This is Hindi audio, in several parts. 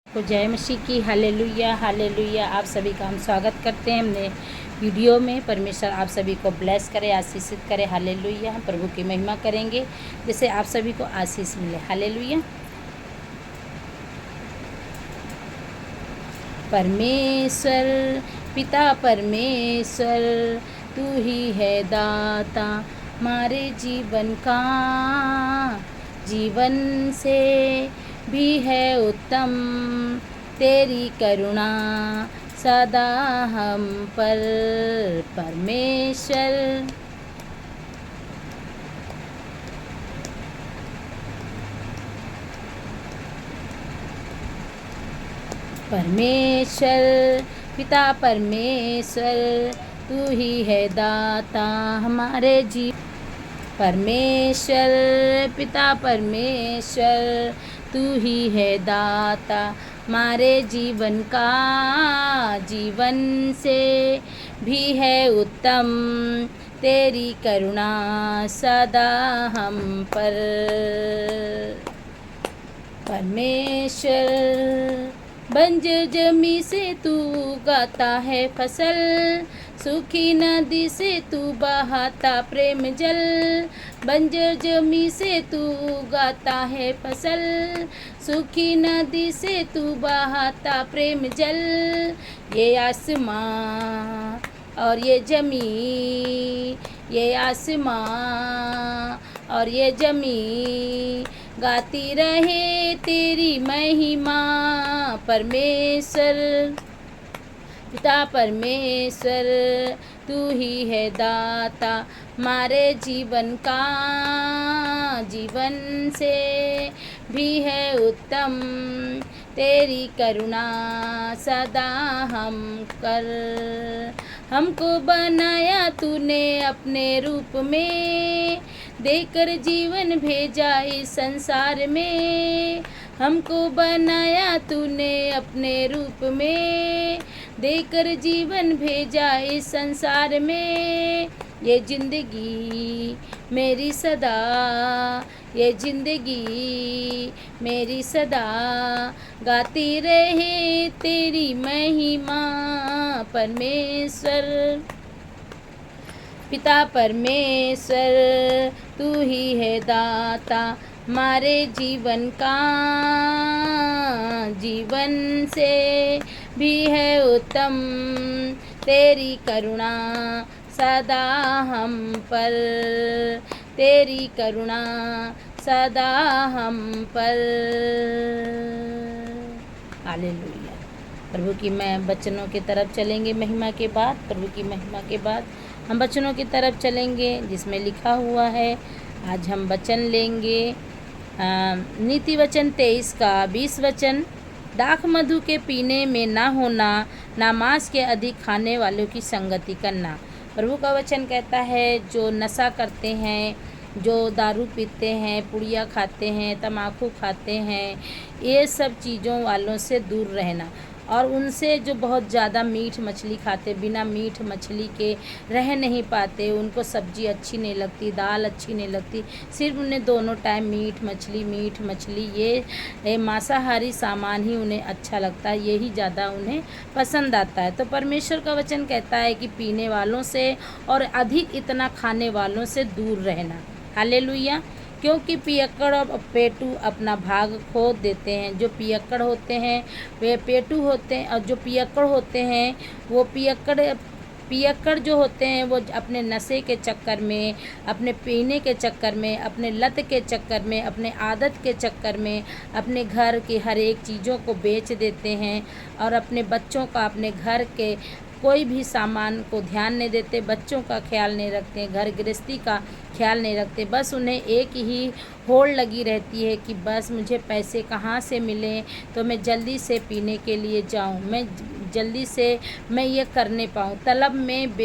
तो जय मसीह की हालेलुया हालेलुया। आप सभी का हम स्वागत करते हैं हमने वीडियो में। परमेश्वर आप सभी को ब्लेस करे, आशीषित करे। हालेलुया। हम प्रभु की महिमा करेंगे जिससे आप सभी को आशीष मिले। हालेलुया। परमेश्वर पिता परमेश्वर, तू ही है दाता हमारे जीवन का, जीवन से भी है उत्तम तेरी करुणा सदा हम पर। परमेश्वर परमेश्वर पिता परमेश्वर, तू ही है दाता हमारे परमेश्वर पिता परमेश्वर, तू ही है दाता हमारे जीवन का, जीवन से भी है उत्तम तेरी करुणा सदा हम पर। परमेश्वर बंजर जमी से तू उगाता है फसल, सूखी नदी से तू बहाता प्रेम जल। बंजर जमी से तू उगाता है फसल, सूखी नदी से तू बहाता प्रेम जल। ये आसमां और ये जमी, ये आसमां और ये जमी गाती रहे तेरी महिमा। परमेश्वर पिता परमेश्वर, तू ही है दाता हमारे जीवन का, जीवन से भी है उत्तम तेरी करुणा सदा हम कर। हमको बनाया तूने अपने रूप में, देकर जीवन भेजा इस संसार में। हमको बनाया तूने अपने रूप में, देकर जीवन भेजा इस संसार में। ये जिंदगी मेरी सदा, ये जिंदगी मेरी सदा गाती रहे तेरी महिमा। परमेश्वर पिता परमेश्वर, तू ही है दाता हमारे जीवन का, जीवन से भी है उत्तम तेरी करुणा सदा हम पर, तेरी करुणा सदा हम पर। हालेलुया। प्रभु की वचनों की तरफ चलेंगे महिमा के बाद। प्रभु की महिमा के बाद हम वचनों की तरफ चलेंगे जिसमें लिखा हुआ है। आज हम वचन लेंगे नीति वचन 23 का 20 वचन। दाख मधु के पीने में ना होना, ना मांस के अधिक खाने वालों की संगति करना। प्रभु का वचन कहता है जो नशा करते हैं, जो दारू पीते हैं, पुड़िया खाते हैं, तम्बाकू खाते हैं, ये सब चीज़ों वालों से दूर रहना। और उनसे जो बहुत ज़्यादा मीट मछली खाते, बिना मीट मछली के रह नहीं पाते, उनको सब्जी अच्छी नहीं लगती, दाल अच्छी नहीं लगती, सिर्फ उन्हें दोनों टाइम मीट मछली ये मांसाहारी सामान ही उन्हें अच्छा लगता है, यही ज़्यादा उन्हें पसंद आता है। तो परमेश्वर का वचन कहता है कि पीने वालों से और अधिक इतना खाने वालों से दूर रहना। हालेलुया। क्योंकि पियक्कड़ और पेटू अपना भाग खो देते हैं। जो पियक्कड़ होते हैं वे पेटू होते हैं, और जो पियक्कड़ होते हैं वो पियक्कड़ जो होते हैं वो अपने नशे के चक्कर में, अपने पीने के चक्कर में, अपने लत के चक्कर में, अपने आदत के चक्कर में अपने घर की हर एक चीज़ों को बेच देते हैं, और अपने बच्चों का, अपने घर के कोई भी सामान को ध्यान नहीं देते, बच्चों का ख्याल नहीं रखते, घर गृहस्थी का ख्याल नहीं रखते। बस उन्हें एक ही होड़ लगी रहती है कि बस मुझे पैसे कहाँ से मिलें तो मैं जल्दी से पीने के लिए जाऊं, मैं जल्दी से मैं ये करने पाऊं। तलब में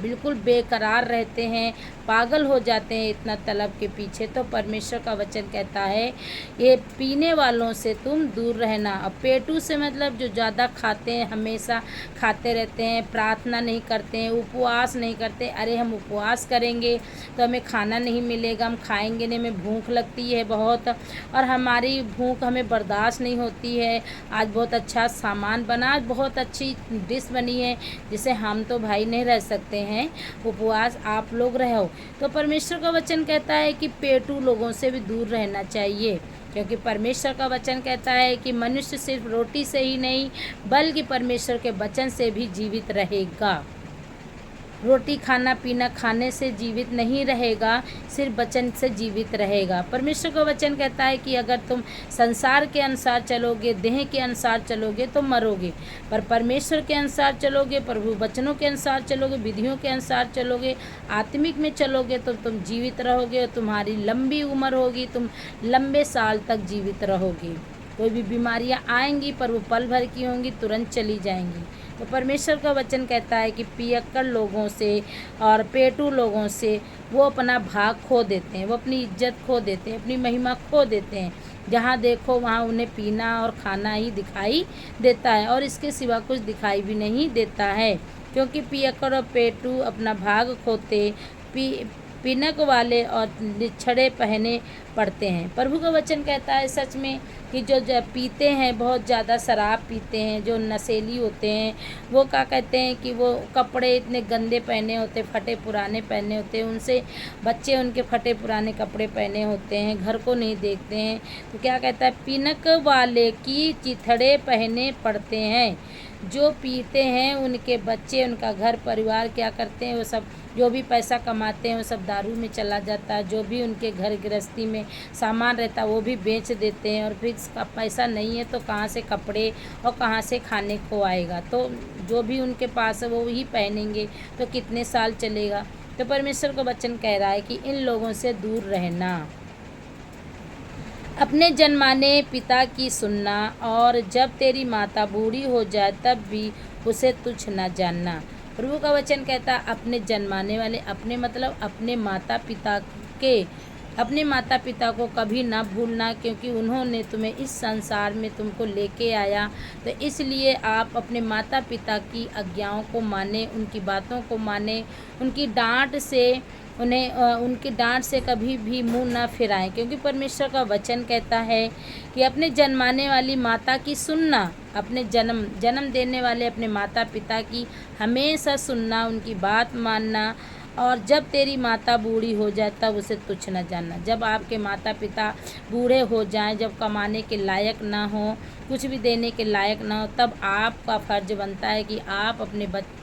बिल्कुल बेकरार रहते हैं, पागल हो जाते हैं इतना तलब के पीछे। तो परमेश्वर का वचन कहता है ये पीने वालों से तुम दूर रहना। अब पेटू से मतलब जो ज़्यादा खाते हैं, हमेशा खाते रहते हैं, प्रार्थना नहीं करते हैं, उपवास नहीं करते। अरे हम उपवास करेंगे तो हमें खाना नहीं मिलेगा, हम खाएंगे नहीं, हमें भूख लगती है बहुत, और हमारी भूख हमें बर्दाश्त नहीं होती है। आज बहुत अच्छा सामान बना, आज बहुत अच्छी डिश बनी है जिसे हम तो भाई नहीं रह सकते हैं, उपवास आप लोग रहो। तो परमेश्वर का वचन कहता है कि पेटू लोगों से भी दूर रहना चाहिए, क्योंकि परमेश्वर का वचन कहता है कि मनुष्य सिर्फ रोटी से ही नहीं बल्कि परमेश्वर के वचन से भी जीवित रहेगा। रोटी खाना पीना खाने से जीवित नहीं रहेगा, सिर्फ वचन से जीवित रहेगा। परमेश्वर का वचन कहता है कि अगर तुम संसार के अनुसार चलोगे, देह के अनुसार चलोगे तो मरोगे, पर परमेश्वर के अनुसार चलोगे, प्रभु वचनों के अनुसार चलोगे, विधियों के अनुसार चलोगे, आत्मिक में चलोगे तो तुम जीवित रहोगे, तुम्हारी लंबी उम्र होगी, तुम लंबे साल तक जीवित रहोगे। कोई भी बीमारियां आएंगी पर वो पल भर की होंगी, तुरंत चली जाएंगी। तो परमेश्वर का वचन कहता है कि पियक्कड़ लोगों से और पेटू लोगों से वो अपना भाग खो देते हैं, वो अपनी इज्जत खो देते हैं, अपनी महिमा खो देते हैं। जहाँ देखो वहाँ उन्हें पीना और खाना ही दिखाई देता है, और इसके सिवा कुछ दिखाई भी नहीं देता है, क्योंकि पियक्कड़ और पेटू अपना भाग खोते पिनक वाले और निछड़े पहने पड़ते हैं। प्रभु का वचन कहता है सच में कि जो पीते हैं, बहुत ज़्यादा शराब पीते हैं, जो नशेली होते हैं, वो क्या कहते हैं कि वो कपड़े इतने गंदे पहने होते, फटे पुराने पहने होते हैं, उनसे बच्चे उनके फटे पुराने कपड़े पहने होते हैं, घर को नहीं देखते हैं। तो क्या कहता है, पिनक वाले की चिथड़े पहने पड़ते हैं। जो पीते हैं उनके बच्चे, उनका घर परिवार क्या करते हैं, वो सब जो भी पैसा कमाते हैं वो सब दारू में चला जाता है। जो भी उनके घर गृहस्थी में सामान रहता है वो भी बेच देते हैं, और फिर इसका पैसा नहीं है तो कहाँ से कपड़े और कहाँ से खाने को आएगा। तो जो भी उनके पास है वो ही पहनेंगे तो कितने साल चलेगा। तो परमेश्वर का वचन कह रहा है कि इन लोगों से दूर रहना, अपने जन्माने पिता की सुनना, और जब तेरी माता बूढ़ी हो जाए तब भी उसे तुच्छ न जानना। प्रभु का वचन कहता है अपने जन्माने वाले, अपने मतलब अपने माता पिता को कभी ना भूलना, क्योंकि उन्होंने तुम्हें इस संसार में तुमको लेके आया। तो इसलिए आप अपने माता पिता की आज्ञाओं को माने, उनकी बातों को माने, उनकी डांट से कभी भी मुंह ना फिराएं, क्योंकि परमेश्वर का वचन कहता है कि अपने जन्माने वाली माता की सुनना, अपने जन्म देने वाले अपने माता पिता की हमेशा सुनना, उनकी बात मानना, और जब तेरी माता बूढ़ी हो जाए तब उसे तुच्छ न जानना। जब आपके माता पिता बूढ़े हो जाएं, जब कमाने के लायक ना हो, कुछ भी देने के लायक ना हो, तब आपका फ़र्ज बनता है कि आप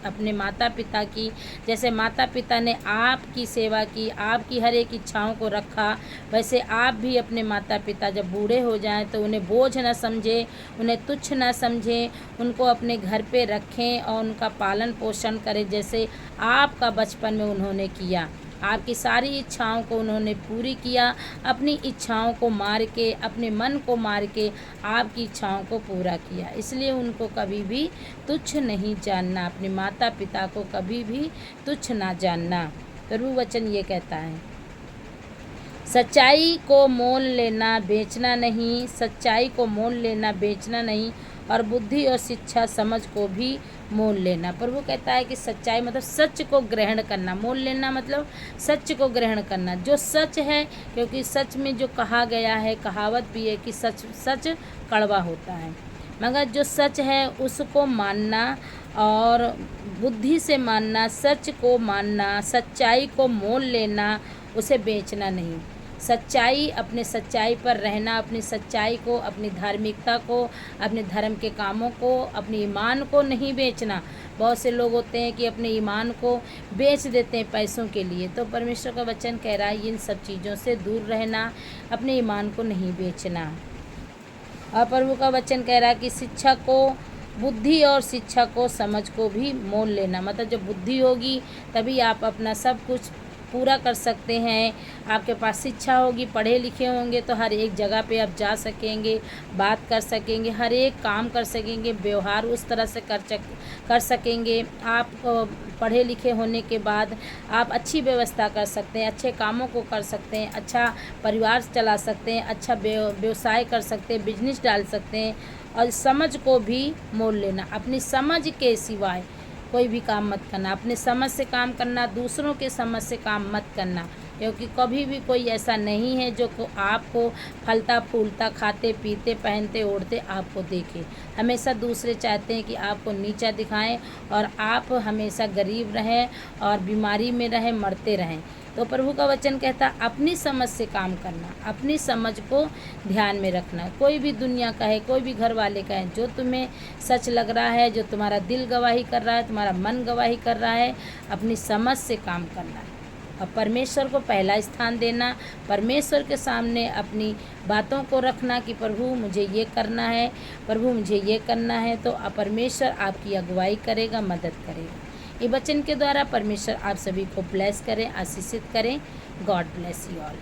अपने माता पिता की, जैसे माता पिता ने आपकी सेवा की, आपकी हर एक इच्छाओं को रखा, वैसे आप भी अपने माता पिता जब बूढ़े हो जाएं तो उन्हें बोझ न समझें, उन्हें तुच्छ न समझें, उनको अपने घर पे रखें और उनका पालन पोषण करें, जैसे आपका बचपन में उन्होंने किया। आपकी सारी इच्छाओं को उन्होंने पूरी किया, अपनी इच्छाओं को मार के, अपने मन को मार के आपकी इच्छाओं को पूरा किया। इसलिए उनको कभी भी तुच्छ नहीं जानना, अपने माता पिता को कभी भी तुच्छ ना जानना। प्रभु वचन ये कहता है, सच्चाई को मोल लेना बेचना नहीं, सच्चाई को मोल लेना बेचना नहीं, और बुद्धि और शिक्षा समझ को भी मोल लेना। प्रभु कहता है कि सच्चाई मतलब सच को ग्रहण करना, मोल लेना मतलब सच को ग्रहण करना, जो सच है, क्योंकि सच में जो कहा गया है, कहावत भी है कि सच कड़वा होता है, मगर जो सच है उसको मानना और बुद्धि से मानना, सच को मानना, सच्चाई को मोल लेना, उसे बेचना नहीं। सच्चाई, अपने सच्चाई पर रहना, अपनी सच्चाई को, अपनी धार्मिकता को, अपने धर्म के कामों को, अपने ईमान को नहीं बेचना। बहुत से लोग होते हैं कि अपने ईमान को बेच देते हैं पैसों के लिए। तो परमेश्वर का वचन कह रहा है इन सब चीज़ों से दूर रहना, अपने ईमान को नहीं बेचना। और प्रभु का वचन कह रहा है कि शिक्षा को, बुद्धि और शिक्षा को, समझ को भी मोल लेना। मतलब जब बुद्धि होगी तभी आप अपना सब कुछ पूरा कर सकते हैं। आपके पास शिक्षा होगी, पढ़े लिखे होंगे तो हर एक जगह पे आप जा सकेंगे, बात कर सकेंगे, हर एक काम कर सकेंगे, व्यवहार उस तरह से कर सकेंगे। आप पढ़े लिखे होने के बाद आप अच्छी व्यवस्था कर सकते हैं, अच्छे कामों को कर सकते हैं, अच्छा परिवार चला सकते हैं, अच्छा व्यवसाय कर सकते हैं, बिजनेस डाल सकते हैं। और समझ को भी मोल लेना, अपनी समझ के सिवाय कोई भी काम मत करना, अपने समझ से काम करना, दूसरों के समझ से काम मत करना, क्योंकि कभी भी कोई ऐसा नहीं है जो आपको फलता फूलता, खाते पीते, पहनते ओढ़ते आपको देखे। हमेशा दूसरे चाहते हैं कि आपको नीचा दिखाएं और आप हमेशा गरीब रहें और बीमारी में रहें, मरते रहें। तो प्रभु का वचन कहता है अपनी समझ से काम करना, अपनी समझ को ध्यान में रखना। कोई भी दुनिया का है, कोई भी घर वाले का है, जो तुम्हें सच लग रहा है, जो तुम्हारा दिल गवाही कर रहा है, तुम्हारा मन गवाही कर रहा है, अपनी समझ से काम करना है और परमेश्वर को पहला स्थान देना। परमेश्वर के सामने अपनी बातों को रखना कि प्रभु मुझे ये करना है, प्रभु मुझे ये करना है। तो परमेश्वर आपकी अगुवाई करेगा, मदद करेगा। ये वचन के द्वारा परमेश्वर आप सभी को ब्लेस करें, आशीषित करें। God bless you all.